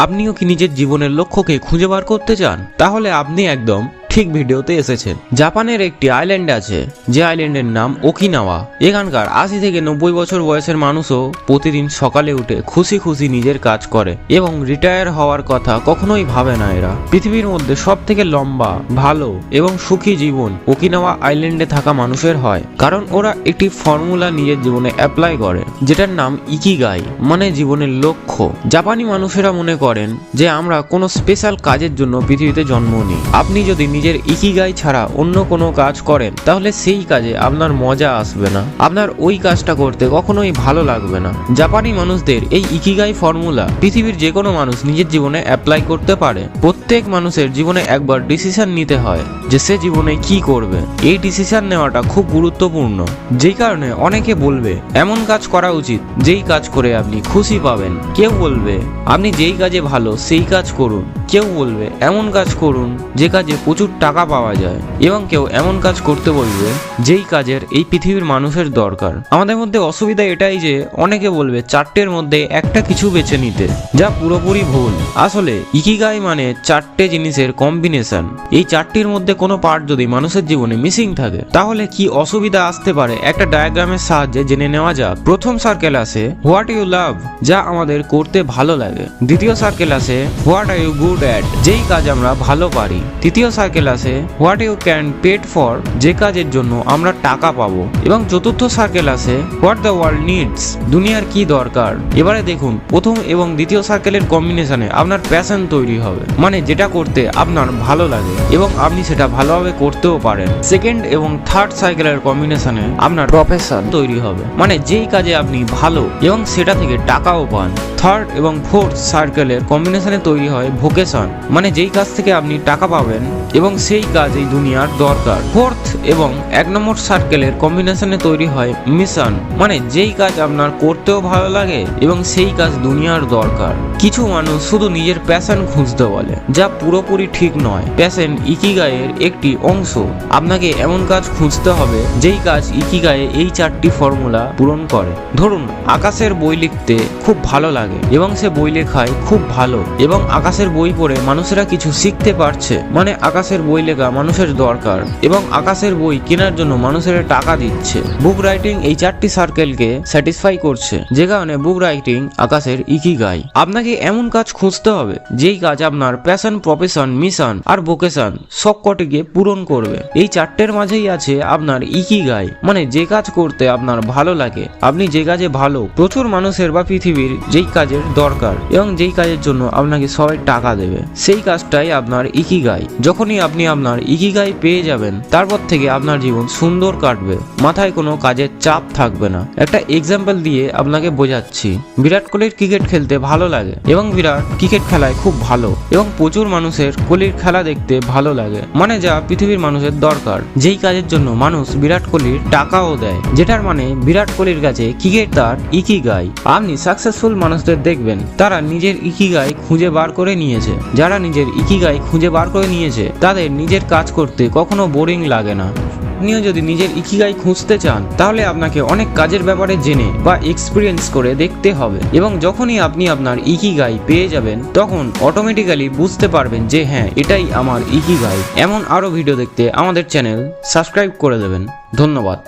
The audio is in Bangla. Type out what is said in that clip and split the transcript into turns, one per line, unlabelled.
আপনিও কি নিজের জীবনের লক্ষ্যকে খুঁজে বার করতে চান? তাহলে আপনি একদম ঠিক ভিডিওতে এসেছেন। জাপানের একটি আইল্যান্ড আছে, যে আইল্যান্ডের নাম ওকিনাওয়া। এখানকার 80 থেকে 90 বছর বয়সের মানুষও প্রতিদিন সকালে উঠে খুশি খুশি নিজের কাজ করে এবং রিটায়ার হওয়ার কথা কখনোই ভাবে না এরা। পৃথিবীর মধ্যে সব থেকে লম্বা, ভালো এবং সুখী জীবন ওকিনাওয়া আইল্যান্ডে থাকা মানুষের হয়, কারণ ওরা একটি ফর্মুলা নিজের জীবনে অ্যাপ্লাই করে, যেটার নাম ইকিগাই, মানে জীবনের লক্ষ্য। জাপানি মানুষেরা মনে করেন যে আমরা কোনো স্পেশাল কাজের জন্য পৃথিবীতে জন্ম নিই। আপনি যদি নিজের ইকিগাই ছাড়া অন্য কোনো কাজ করেন, তাহলে সেই কাজে আপনার মজা আসবে না, আপনার ওই কাজটা করতে কখনোই ভালো লাগবে না। জাপানি মানুষদের এই ইকিগাই ফর্মুলা পৃথিবীর যে কোনো মানুষ নিজের জীবনে অ্যাপ্লাই করতে পারে। প্রত্যেক মানুষের জীবনে একবার ডিসিশন নিতে হয় যে সে জীবনে কি করবে। এই ডিসিশন নেওয়াটা খুব গুরুত্বপূর্ণ, যেই কারণে অনেকে বলবে এমন কাজ করা উচিত যেই কাজ করে আপনি খুশি পাবেন। কেউ বলবে আপনি যেই কাজে ভালো সেই কাজ করুন, কেউ বলবে এমন কাজ করুন যে কাজে প্রচুর টাকা পাওয়া যায়, এবং কেউ এমন কাজ করতে বলবে যেই কাজের এই পৃথিবীর মানুষের দরকার। আমাদের মধ্যে অসুবিধা এটাই যে অনেকে বলবে চারটের মধ্যে একটা কিছু বেছে নিতে, যা পুরোপুরি ভুল। আসলে ইকিগাই মানে চারটে জিনিসের কম্বিনেশন। এই চারটির মধ্যে কোনো পার্ট যদি মানুষের জীবনে মিসিং থাকে, তাহলে কি অসুবিধা আসতে পারে একটা ডায়াগ্রামের সাহায্যে জেনে নেওয়া যাক। প্রথম সার্কেল আছে হোয়াট ইউ লাভ, যা আমাদের করতে ভালো লাগে। দ্বিতীয় সার্কেল আছে what are you good at, যেই কাজ আমরা ভালো পারি। তৃতীয় সার্কেল আছে what you can paid for, যে কাজের জন্য আমরা টাকা পাবো। এবং চতুর্থ সার্কেল আছে হোয়াট দ্য ওয়ার্ল্ড নিডস, দুনিয়ার কি দরকার। এবারে দেখুন, প্রথম এবং দ্বিতীয় সার্কেলের কম্বিনেশনে আপনার প্যাশন তৈরি হবে, মানে যেটা করতে আপনার ভালো লাগে এবং আপনি সেটা ভালোভাবে করতেও পারেন। সেকেন্ড এবং থার্ড সার্কেলের কম্বিনেশনে আপনার প্রফেশন তৈরি হবে, মানে যেই কাজে আপনি ভালো এবং সেটা থেকে টাকাও পান। থার্ড এবং ফোর্থ সার্কেলের কম্বিনেশনে তৈরি হয় ভোকেশন, মানে যেই কাজ থেকে আপনি টাকা পাবেন এবং সেই কাজ এই দুনিয়ার দরকার। ফোর্থ এবং 1 নম্বর সার্কেলের কম্বিনেশনে তৈরি হয় মিশন, মানে যেই কাজ আপনার করতেও ভালো লাগে এবং সেই কাজ দুনিয়ার দরকার। কিছু মানুষ শুধু নিজের প্যাশন খুঁজতে বলে, যা পুরোপুরি ঠিক নয়। প্যাশন ইকিগাইয়ের একটি অংশ। আপনাকে এমন কাজ খুঁজতে হবে যেই কাজ ইকিগাইয়ে এই চারটি ফর্মুলা পূরণ করে। ধরুন, আকাশের বই লিখতে খুব ভালো লাগে এবং সে বই লেখায় খুব ভালো, এবং আকাশের বই পড়ে মানুষেরা কিছু শিখতে পারছে, মানে আকাশের বই লেখা মানুষের দরকার এবং আকাশের বই কেনার জন্য মানুষের টাকা দিচ্ছে। বুক রাইটিং এই চারটি সার্কেলকে স্যাটিসফাই করছে, যে কারণে বুক রাইটিং আকাশের ইকিগাই। আপনাকে এমন কাজ খুঁজতে হবে যেই কাজ আপনার প্যাশন, প্রফেশন, মিশন আর ভোকেশন সবকটিকে পূরণ করবে। এই চারটের মাঝেই আছে আপনার ইকিগাই, মানে যে কাজ করতে আপনার ভালো লাগে, আপনি যে কাজে ভালো, প্রচুর মানুষের বা পৃথিবীর যেই কাজের দরকার এবং যেই কাজের জন্য আপনাকে সবাই টাকা দেবে, সেই কাজটাই আপনার ইকিগাই। যখনই আপনি আপনার ইকিগাই পেয়ে যাবেন, তারপর থেকে আপনার জীবন সুন্দর কাটবে, মাথায় কোনো কাজের চাপ থাকবে না। একটা এক্সাম্পল দিয়ে আপনাকে বোঝাচ্ছি। বিরাট কোহলির ক্রিকেট খেলতে ভালো লাগে এবং বিরাট ক্রিকেট খেলায় খুব ভালো, এবং প্রচুর মানুষের কোহলির খেলা দেখতে ভালো লাগে, মানে যা পৃথিবীর মানুষের দরকার, যেই কাজের জন্য মানুষ বিরাট কোহলির টাকাও দেয়, যেটার মানে বিরাট কোহলির কাছে ক্রিকেট তার ইকিগাই। আপনি সাকসেসফুল মানুষদের দেখবেন তারা নিজের ইকিগাই খুঁজে বার করে নিয়েছে। যারা নিজের ইকিগাই খুঁজে বার করে নিয়েছে তাদের নিজের কাজ করতে কখনো বোরিং লাগে না। আপনিও যদি নিজের ইকিগাই খুঁজতে চান, তাহলে আপনাকে অনেক কাজের ব্যাপারে জেনে বা এক্সপিরিয়েন্স করে দেখতে হবে, এবং যখনই আপনি আপনার ইকিগাই পেয়ে যাবেন, তখন অটোমেটিক্যালি বুঝতে পারবেন যে হ্যাঁ, এটাই আমার ইকিগাই। এমন আরো ভিডিও দেখতে আমাদের চ্যানেল সাবস্ক্রাইব করে দেবেন। ধন্যবাদ।